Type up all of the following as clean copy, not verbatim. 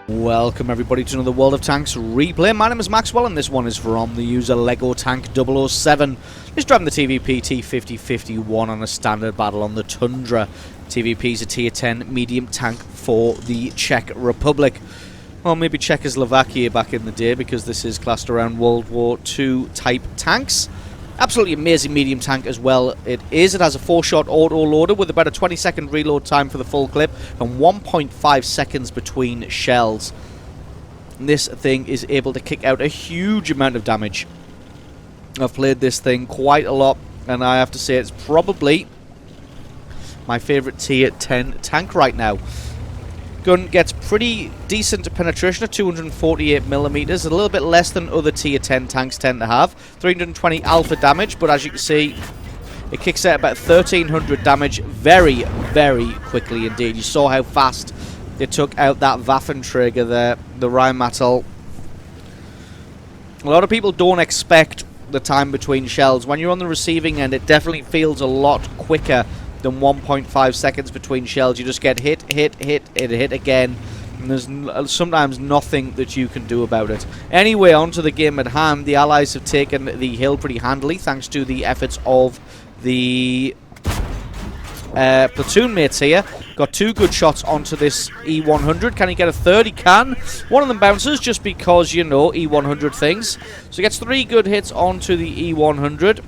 Welcome everybody to another World of Tanks replay. My name is Maxwell and this one is from the user Lego Tank 007. Just driving the TVP T5051 on a standard battle on the Tundra. TVP is a tier 10 medium tank for the Czech Republic. Well, maybe Czechoslovakia back in the day, because this is classed around World War II type tanks. Absolutely amazing medium tank as well it is. It has a 4-shot auto-loader with about a 20-second reload time for the full clip and 1.5 seconds between shells. And this thing is able to kick out a huge amount of damage. I've played this thing quite a lot, and I have to say it's probably my favourite tier 10 tank right now. Gun gets pretty decent penetration at 248mm, a little bit less than other tier 10 tanks tend to have. 320 alpha damage, but as you can see, it kicks out about 1300 damage very, very quickly indeed. You saw how fast it took out that Waffenträger there, the Rheinmetall. A lot of people don't expect the time between shells. When you're on the receiving end, it definitely feels a lot quicker than 1.5 seconds between shells. You just get hit again, and there's sometimes nothing that you can do about it. Anyway, on to the game at hand. The Allies have taken the hill pretty handily thanks to the efforts of the platoon mates here. Got 2 good shots onto this E100. Can he get a third? He can. One of them bounces just because, you know, E100 things. So he gets 3 good hits onto the E100.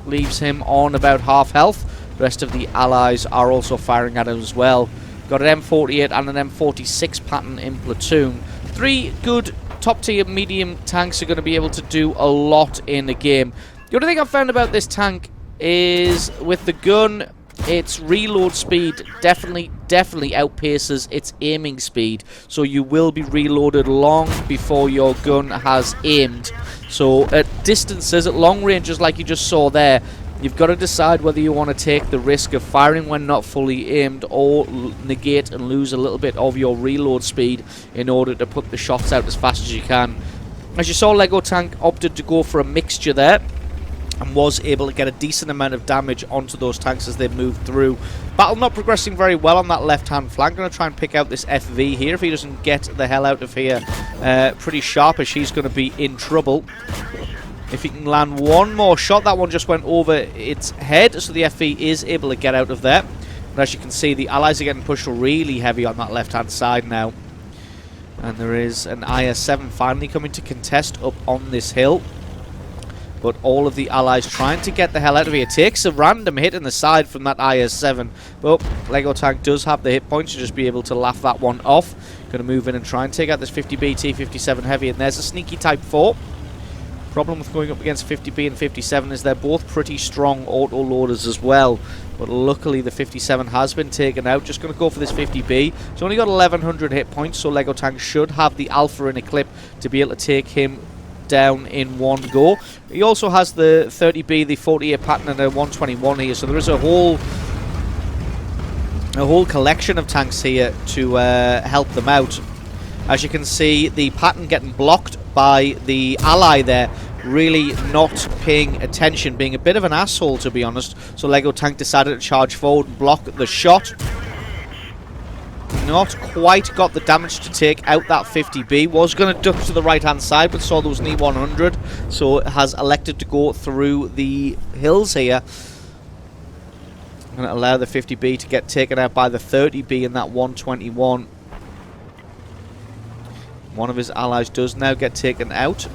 Leaves him on about half health. The rest of the Allies are also firing at him as well. Got an M48 and an M46 pattern in platoon. 3 good top tier medium tanks are going to be able to do a lot in the game. The only thing I've found about this tank is with the gun, its reload speed definitely outpaces its aiming speed. So you will be reloaded long before your gun has aimed. So at distances, at long ranges like you just saw there, you've got to decide whether you want to take the risk of firing when not fully aimed or negate and lose a little bit of your reload speed in order to put the shots out as fast as you can. As you saw, Lego Tank opted to go for a mixture there and was able to get a decent amount of damage onto those tanks as they moved through. Battle not progressing very well on that left-hand flank. Going to try and pick out this FV here. If he doesn't get the hell out of here pretty sharpish, he's going to be in trouble. If he can land one more shot, that one just went over its head, so the FV is able to get out of there. But as you can see, the Allies are getting pushed really heavy on that left-hand side now. And there is an IS-7 finally coming to contest up on this hill. But all of the Allies trying to get the hell out of here. Takes a random hit in the side from that IS-7. But Lego Tank does have the hit points to just be able to laugh that one off. Going to move in and try and take out this 50B T57 Heavy. And there's a sneaky Type 4. Problem with going up against 50B and 57 is they're both pretty strong auto-loaders as well. But luckily the 57 has been taken out. Just going to go for this 50B. He's only got 1100 hit points, so Lego Tank should have the alpha in a clip to be able to take him down in one go. He also has the 30B, the 48 pattern, and a 121 here, so there is a whole collection of tanks here to help them out. As you can see, the pattern getting blocked by the ally there, really not paying attention, being a bit of an asshole to be honest. So Lego Tank decided to charge forward and block the shot. Not quite got the damage to take out that 50B. Was going to duck to the right hand side, but saw there was an E100, so it has elected to go through the hills here. Going to allow the 50B to get taken out by the 30B in that 121. One of his allies does now get taken out.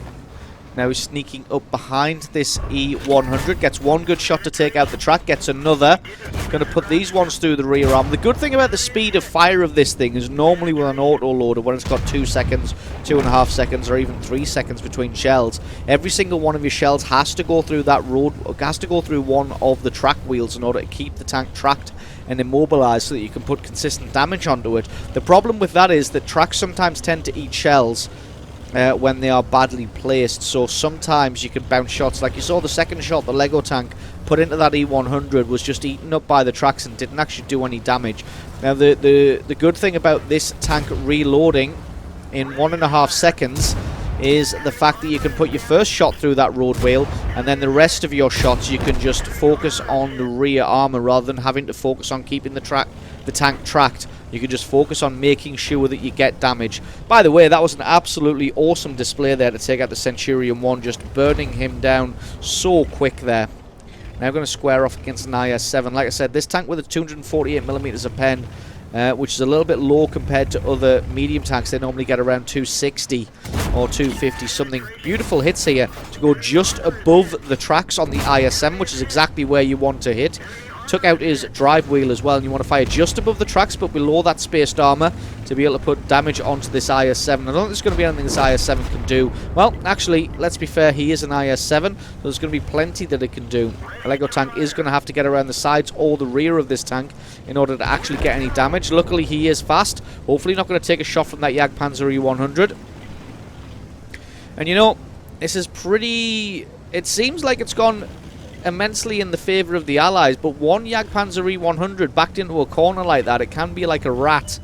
Now he's sneaking up behind this E100. Gets one good shot to take out the track. Gets another. Going to put these ones through the rear arm. The good thing about the speed of fire of this thing is normally with an auto-loader, when it's got 2 seconds, 2.5 seconds, or even 3 seconds between shells, every single one of your shells has to go through that road, has to go through one of the track wheels in order to keep the tank tracked and immobilized so that you can put consistent damage onto it. The problem with that is that tracks sometimes tend to eat shells when they are badly placed, so sometimes you can bounce shots. Like you saw the second shot the Lego Tank put into that E100 was just eaten up by the tracks and didn't actually do any damage. Now the good thing about this tank reloading in 1.5 seconds is the fact that you can put your first shot through that road wheel, and then the rest of your shots you can just focus on the rear armor rather than having to focus on keeping the tank tracked You can just focus on making sure that you get damage. By the way, that was an absolutely awesome display there to take out the Centurion 1, just burning him down so quick there. Now going to square off against an IS-7. Like I said, this tank with a 248mm of pen, which is a little bit low compared to other medium tanks. They normally get around 260 or 250 something. Beautiful hits here to go just above the tracks on the IS-7, which is exactly where you want to hit. Took out his drive wheel as well, and you want to fire just above the tracks but below that spaced armor to be able to put damage onto this IS-7. I don't think there's going to be anything this IS-7 can do. Well, actually, let's be fair, he is an IS-7, so there's going to be plenty that it can do. A Lego tank is going to have to get around the sides or the rear of this tank in order to actually get any damage. Luckily, he is fast. Hopefully not going to take a shot from that Jagdpanzer E100. And you know, this is pretty... It seems like it's gone immensely in the favour of the Allies, but one Jagdpanzer E100 backed into a corner like that, it can be like a rat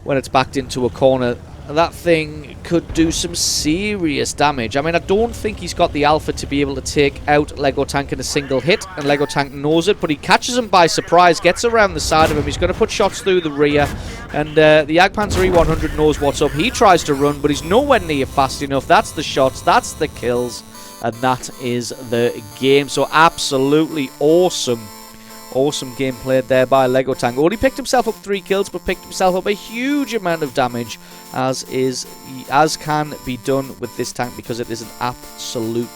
when it's backed into a corner. That thing could do some serious damage. I mean, I don't think he's got the alpha to be able to take out Lego Tank in a single hit, and Lego Tank knows it, but he catches him by surprise, gets around the side of him. He's going to put shots through the rear, and the Jagdpanzer E100 knows what's up. He tries to run, but he's nowhere near fast enough. That's the shots, that's the kills, and that is the game. So absolutely awesome game played there by Lego Tank. Only picked himself up 3 kills, but picked himself up a huge amount of damage, as can be done with this tank, because it is an absolute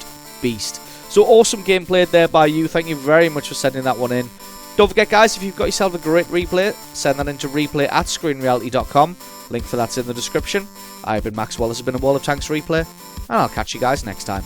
beast. So awesome game played there by you. Thank you very much for sending that one in. Don't forget, guys, if you've got yourself a great replay, send that into replay@screenreality.com. Link for that's in the description. I've been Maxwell. This has been a World of Tanks replay, and I'll catch you guys next time.